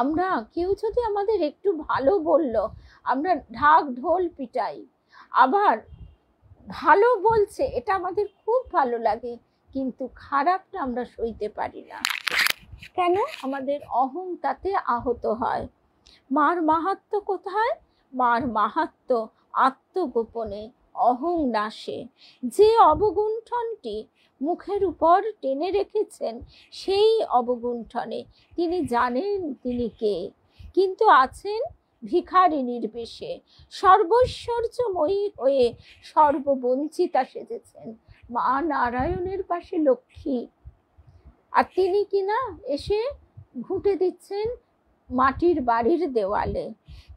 আমরা কেউ যদি আমাদের একটু ভালো বলল, আমরা ঢাক ঢোল পিটাই। আবার ভালো বলছে, এটা আমাদের খুব ভালো লাগে, কিন্তু খারাপটা আমরা সইতে পারি না। কেন? আমাদের অহং তাতে আহত হয়। মার মাহাত্ম্য কোথায়? মার মাহাত্ম্য আত্মগোপনে, অহং নাশে। যে অবগুণ্ঠনটি মুখের উপর টেনে রেখেছেন সেই অবগুণ্ঠনে তিনি জানেন তিনি কে, কিন্তু আছেন ভিখারিনীর বেশে, সর্বৈশ্বর্যময়ী হয়ে সর্ববঞ্চিতা সেজেছেন। মা নারায়ণের পাশে লক্ষ্মী, আর তিনি কিনা এসে ঘুঁটে দিচ্ছেন মাটির বাড়ির দেওয়ালে।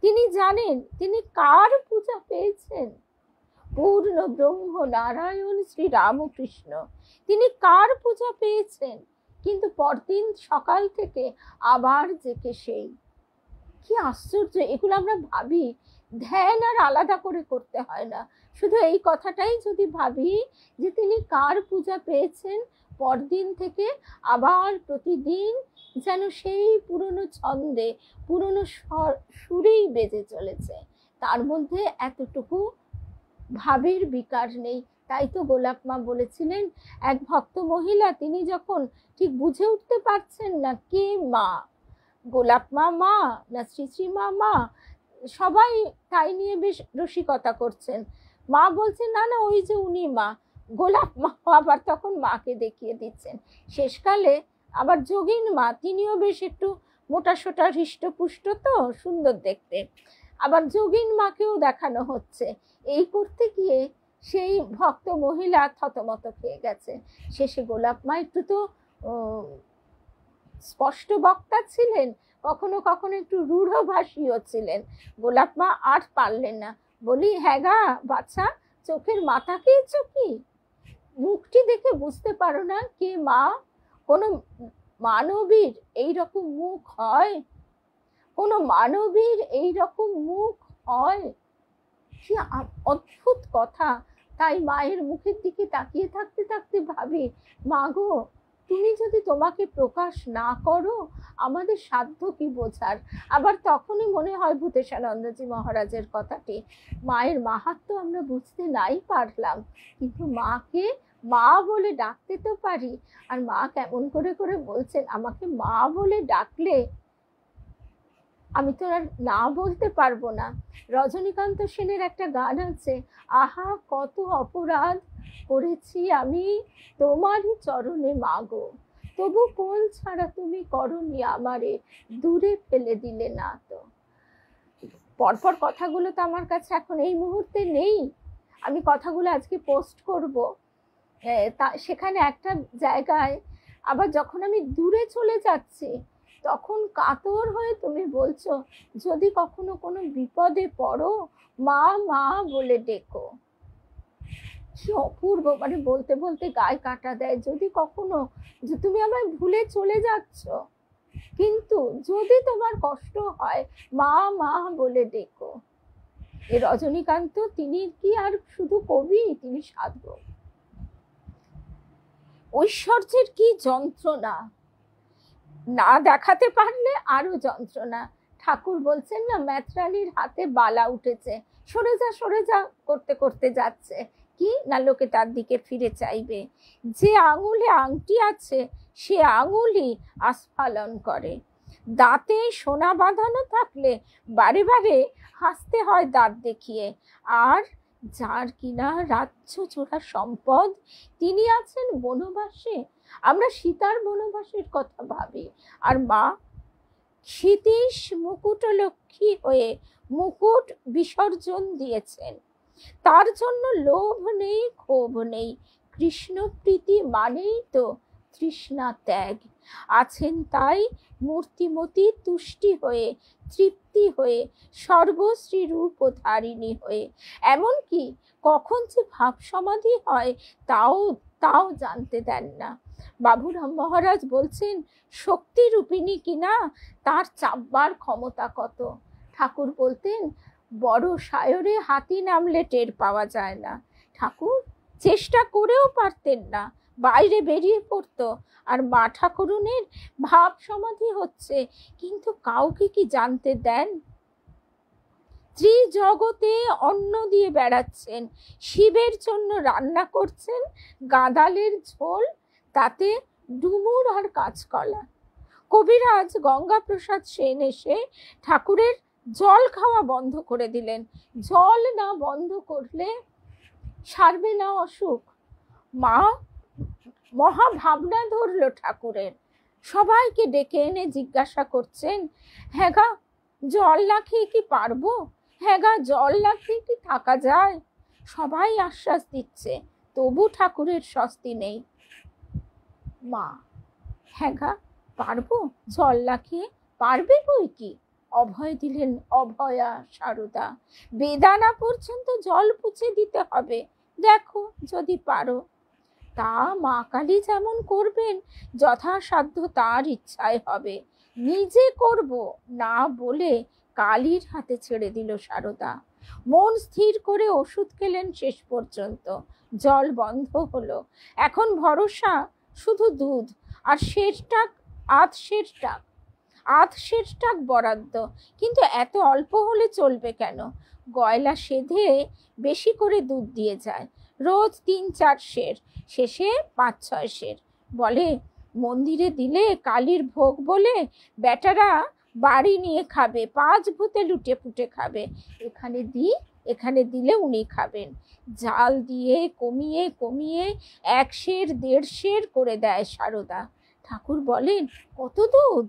তিনি জানেন তিনি কার পূজা পেয়েছেন, পূর্ণ ব্রহ্ম নারায়ণ শ্রী রামকৃষ্ণ। তিনি কার পূজা পেয়েছেন, কিন্তু পরদিন সকাল থেকে আবার জেকে সেই। কি আশ্চর্য! এগুলো আমরা ভাবি, ধ্যান আর আলাদা করে করতে হয় না, শুধু এই কথাটাই যদি ভাবি যে তিনি কার পূজা পেয়েছেন, পরদিন থেকে আবার প্রতিদিন যেন সেই পুরনো ছন্দে, পুরনো সুরেই বেজে চলেছে, তার মধ্যে এতটুকু ভাবের বিকার নেই। তাই তো গোলাপ মা বলেছিলেন, এক ভক্ত মহিলা তিনি যখন ঠিক বুঝে উঠতে পারছেন না কে মা, গোলাপ মা মা না শ্রী শ্রী মা মা, সবাই তাই নিয়ে বেশ রসিকতা করছেন। মা বলছেন না না ওই যে উনি মা, গোলাপ মা আবার তখন মাকে দেখিয়ে দিচ্ছেন। শেষকালে আবার যোগিন মা, তিনিও বেশ একটু মোটা সোটা হৃষ্টপুষ্ট, তো সুন্দর দেখতে, আবার যোগিন মাকেও দেখানো হচ্ছে। এই করতে গিয়ে সেই ভক্ত মহিলা থতমত খেয়ে গেছে। শেষে গোলাপ মা একটু তো স্পষ্ট বক্তা ছিলেন, কখনো কখনো একটু রূঢ়ভাষীও ছিলেন। গোলাপ মা আর পারলেন না, বলি হ্যাঁ গা বাচ্চা, চোখের মাথা খেয়েছো কি? মুখটি দেখে বুঝতে পারো না কে মা? কোনো মানবীর এইরকম মুখ হয়? কোনো মানবীর এইরকম মুখ হয়? কি অদ্ভুত কথা! তাই মায়ের মুখের দিকে তাকিয়ে থাকতে থাকতে ভাবি, মা গো, তুমি যদি তোমাকে প্রকাশ না করো আমাদের সাধ্য কি বোঝার? আবার তখনই মনে হয় ভূতেশানন্দজি মহারাজের কথাটি, মায়ের মাহাত্ম্য আমরা বুঝতে নাই পারলাম, কিন্তু মাকে মা বলে ডাকতে তো পারি। আর মা কেমন করে করে বলছেন, আমাকে মা বলে ডাকলে আমি তো আর না বলতে পারবো না। রজনীকান্ত সেনের একটা গান আছে, আহা কত অপরাধ করেছি আমি তোমারই চরণে মাগো, তবু কোল ছাড়া তুমি করনি আমারে, দূরে ফেলে দিলে না তো। পরপর কথাগুলো তো আমার কাছে এখন এই মুহূর্তে নেই, আমি কথাগুলো আজকে পোস্ট করব। সেখানে একটা জায়গায় আবার যখন আমি দূরে চলে যাচ্ছি তখন কাতর হয়ে তুমি বলছো, যদি কখনো কোনো বিপদে পড়ো মা মা বলে ডেকো। কি অপূর্ব! মানে বলতে বলতে গায়ে কাটা দেয়। যদি কখনো তুমি আমায় ভুলে চলে যাচ্ছ, কিন্তু যদি তোমার কষ্ট হয় মা মা বলে ডেকো। এই রজনীকান্ত তিনি কি আর শুধু কবি, তিনি সাধক। ঐশ্বর্যের কি যন্ত্রণা, না দেখাতে পারলে আরো যন্ত্রণা। ঠাকুর বলছেন না, ম্যাথরানির হাতে বালা উঠেছে, সরে যা করতে করতে যাচ্ছে, কি না লোকে তার দিকে ফিরে চাইবে। যে আঙুলে আংটি আছে সে আঙুলই আস্ফালন করে। দাঁতে সোনা বাঁধানো থাকলে বারে বারে হাসতে হয় দাঁত দেখিয়ে। আর যার কিনা রাজ্য চোরা সম্পদ, তিনি আছেন বনবাসে। আমরা সীতার বনবাসের কথা ভাবি, আর মা ক্ষিতীশ মুকুটলক্ষ্মী হয়ে মুকুট বিসর্জন দিয়েছেন। তার জন্য লোভ নেই, ক্ষোভ নেই, কৃষ্ণ প্রীতি মানেই তো তৃষ্ণা ত্যাগ। আছেন তাই মূর্তিমতী তুষ্টি হয়ে, তৃপ্তি হয়ে, সর্বশ্রী রূপ ধারিণী হয়ে। এমনকি কখন যে ভাব সমাধি হয় তাও জানতে দেন না। বাবুরাম মহারাজ বলছেন, শক্তি রূপিণী কিনা তার চাপবার ক্ষমতা কত। ঠাকুর বলতেন, বড় সায়রে হাতি নামলে টের পাওয়া যায় না। ঠাকুর চেষ্টা করেও পারতেন না, বাইরে বেরিয়ে পড়তো, আর মা ঠাকুরুনের ভাব সমাধি হচ্ছে, কিন্তু কাউকে কি জানতে দেন? ত্রিজগতে অন্ন দিয়ে বেড়াচ্ছেন, শিবের জন্য রান্না করছেন গাঁদালের ঝোল, তাতে ডুমুর আর কাঁচকলা। কবিরাজ গঙ্গাপ্রসাদ সেন এসে ঠাকুরের জল খাওয়া বন্ধ করে দিলেন। জল না বন্ধ করলে সারবে না অসুখ। মা মহা ভাবনা ধরলো ঠাকুরের, সবাইকে ডেকে এনে জিজ্ঞাসা করছেন, হ্যাঁ গা জল না খেয়ে কি পারবো, হ্যাঁ গা জল না খেয়ে কি থাকা যায়? সবাই আশ্বাস দিচ্ছে, তবু ঠাকুরের স্বস্তি নেই। মা, হ্যাঁ গা পারবো, জল না খেয়ে পারবে বই কি, অভয় দিলেন অভয়া সারদা। বেদানা পর্যন্ত জল পুছে দিতে হবে, দেখো যদি পারো। তা মা কালী যেমন করবেন যথাসাধ্য তার ইচ্ছায় হবে, নিজে করব না বলে কালীর হাতে ছেড়ে দিল সারদা। মন স্থির করে ওষুধ খেলেন শেষ পর্যন্ত, জল বন্ধ হলো। এখন ভরসা শুধু দুধ আর আধ সের টাক বরাদ্দ। কিন্তু এত অল্প হলে চলবে কেন? গয়লা সেধে বেশি করে দুধ দিয়ে যায়, রোজ 3-4 সের, শেষে 5-6 সের। বলে মন্দিরে দিলে কালীর ভোগ বলে বেটারা বাড়ি নিয়ে খাবে, 5 ভূতে লুটে পুটে খাবে। এখানে দিলে উনি খাবেন। জাল দিয়ে কমিয়ে কমিয়ে 1 সের 1.5 সের করে দেয় সারদা। ঠাকুর বলেন, কত দুধ,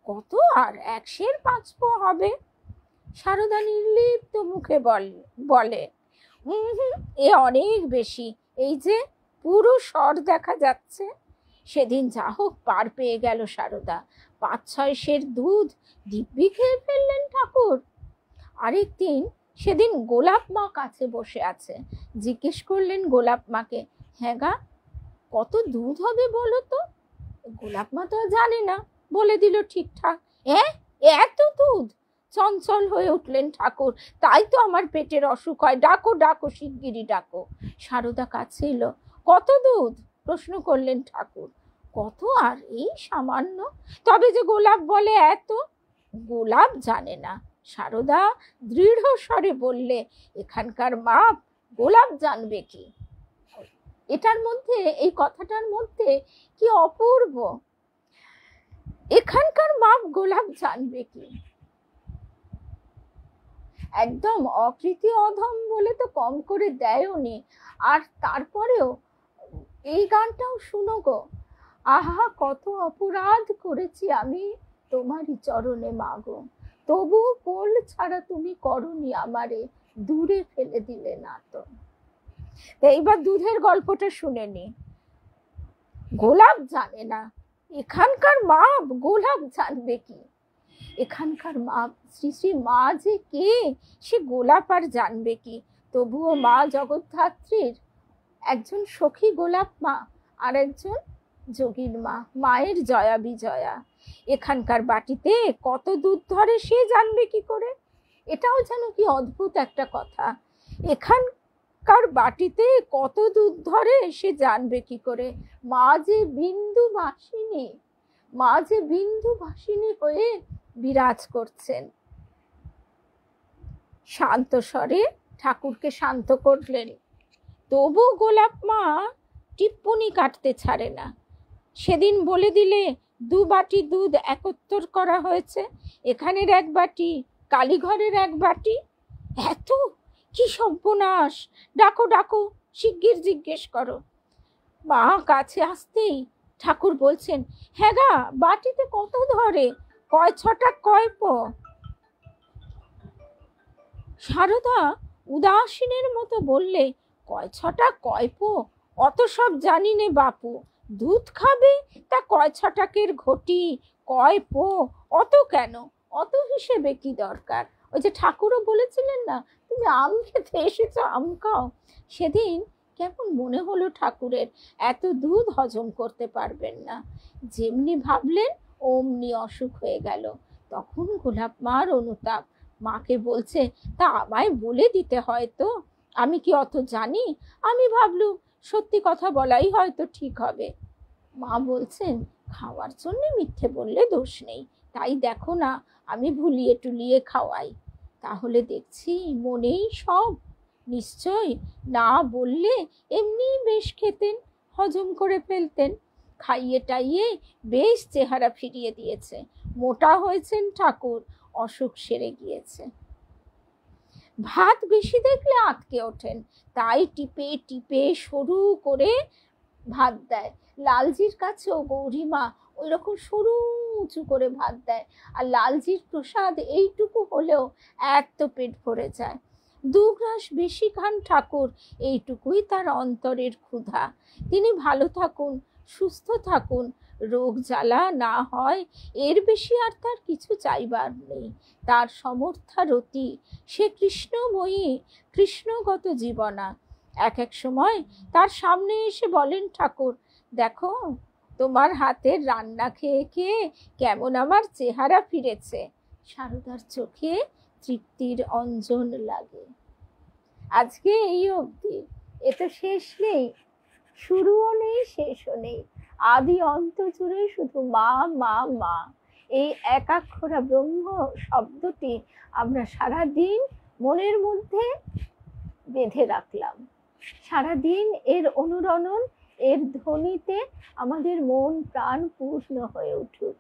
কত আর 1 সের 5 পোয়া হবে? সারদা নির্লিপ্ত মুখে বলে, এ অনেক বেশি, এই যে পুরো স্বর দেখা যাচ্ছে। সেদিন যা হোক পার পেয়ে গেল সারদা, 5-6 সের দুধ দিব্যি খেয়ে ফেললেন ঠাকুর। আরেক দিন সেদিন গোলাপ মা কাছে বসে আছে, জিজ্ঞেস করলেন গোলাপ মাকে, হ্যাঁ গা কত দুধ হবে বলো তো? গোলাপ মা তো জানে না, বলে দিল ঠিকঠাক। এত দুধ? চঞ্চল হয়ে উঠলেন ঠাকুর, তাই তো আমার পেটের অসুখ হয়, ডাকো ডাকো শিগগিরই ডাকো। সারদা কাছে এলো। কত দুধ? প্রশ্ন করলেন ঠাকুর। কত আর, এই সামান্য। তবে যে গোলাপ বলে এত? গোলাপ জানে না। সারদা দৃঢ় স্বরে বললে, এখানকার মাপ গোলাপ জানবে কি? এটার মধ্যে, এই কথাটার মধ্যে কি অপূর্ব! এখানকার মাপ গোলাপ জানবে কি? একদম অকৃতি অধম বলে তো কম করে দেয়নি। আর তারপরেও এই গানটাও শুনো গো। আহা কত অপরাধ করেছি আমি তোমারই চরণে মাগো, তবু কোল ছাড়া তুমি করনি আমারে, দূরে ফেলে দিলে না তো। এইবার দুধের গল্পটা শুনে নি। গোলাপ জানে না, এখানকার মাপ গোলাপ জানবে কি? এখানকার মা, শ্রী শ্রী মা যে কে, সে গোলাপ আর জানবে কি? তবুও মা জগদ্ধাত্রীর একজন সখী গোলাপ মা, আর একজন যোগীর মা, মায়ের জয়া বিজয়া। এখানকার বাটিতে কত দুধ ধরে সে জানবে কি করে? এটাও যেন কি অদ্ভুত একটা কথা। এখানকার বাটিতে কত দুধ ধরে সে জানবে কি করে? মা যে বিন্দু ভাসিনী হয়ে বিরাজ করছেন। শান্ত স্বরে ঠাকুরকে শান্ত করলেন। তবু গোলাপ মা টিপ্পনি কাটতে ছাড়ে না। সেদিন বলে দিলে 2 বাটি দুধ একত্তর করা হয়েছে, এখানের 1 বাটি, কালীঘরের 1 বাটি। এত কি সর্বনাশ! ডাকো ডাকো, শিগগির জিজ্ঞেস করো। মা কাছে আসতেই ঠাকুর বলছেন, হ্যাঁ গা বাটিতে কত ধরে, কয় 6টা কয় পো? সারদা উদাসীনের মতো বললে, কয় 6টা কয় পো অত সব জানি নে বাপু, দুধ খাবে তা কয় 6টাকের ঘটি, কয় পো, অত কেন, অত হিসেবে কি দরকার? ওই যে ঠাকুরও বলেছিলেন না, তুমি আম খেতে এসেছো, আম খাও। সেদিন কেমন মনে হলো ঠাকুরের, এত দুধ হজম করতে পারবেন না। যেমনি ভাবলেন অমনি অসুখ হয়ে গেল। তখন গোলাপ মার অনুতাপ, মাকে বলছে, তা আমায় বলে দিতে হয় তো, আমি কি অত জানি? আমি ভাবলুম সত্যি কথা বলাই হয়তো ঠিক হবে। মা বলছেন, খাওয়ার জন্য মিথ্যে বললে দোষ নেই, তাই দেখো না আমি ভুলিয়ে টুলিয়ে খাওয়াই। তাহলে দেখছি মনেই সব। নিশ্চয় না বললে এমনি বেশ খেতেন, হজম করে ফেলতেন। খাইয়ে টাইয়ে বেশ চেহারা ফিরিয়ে দিয়েছে, মোটা হয়েছেন ঠাকুর, অসুখ সেরে গিয়েছে। ভাত বেশি দেখলে আঁতকে ওঠেন, তাই টিপে টিপে সরু করে ভাত দেয়। লালজির কাছেও গৌরীমা ওই রকম সরু উঁচু করে ভাত দেয়, আর লালজির প্রসাদ এইটুকু হলেও এত পেট ভরে যায়। 2 গ্রাস বেশি খান ঠাকুর, এইটুকুই তার অন্তরের ক্ষুধা। তিনি ভালো থাকুন, সুস্থ থাকুন, রোগ জ্বালা না হয়, এর বেশি আর তার কিছু চাইবার নেই। তার সমর্থারতি, সে কৃষ্ণময়ী, কৃষ্ণগত জীবনা। এক এক সময় তার সামনে এসে বলেন ঠাকুর, দেখো তোমার হাতের রান্না খেয়ে খেয়ে কেমন আমার চেহারা ফিরেছে। সারদার চোখে তৃপ্তির অঞ্জন লাগে। আজকে এই অবধি, এ তো শেষ নেই, শুরুও নেই, শেষও নেই। আদি অন্ত জুড়ে শুধু মা মা মা, এই একাক্ষরা ব্রহ্ম শব্দটি আমরা সারাদিন মনের মধ্যে বেঁধে রাখলাম। সারাদিন এর অনুরণন, এর ধ্বনিতে আমাদের মন প্রাণ পূর্ণ হয়ে উঠুক।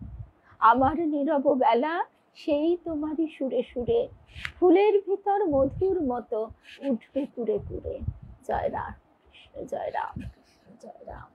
আমার নীরব বেলা সেই তোমারই সুরে সুরে, ফুলের ভিতর মধুর মতো উঠবে কুড়ে কুড়ে। জয় রাম কৃষ্ণ, জয় রাম কৃষ্ণ, জয় রাম।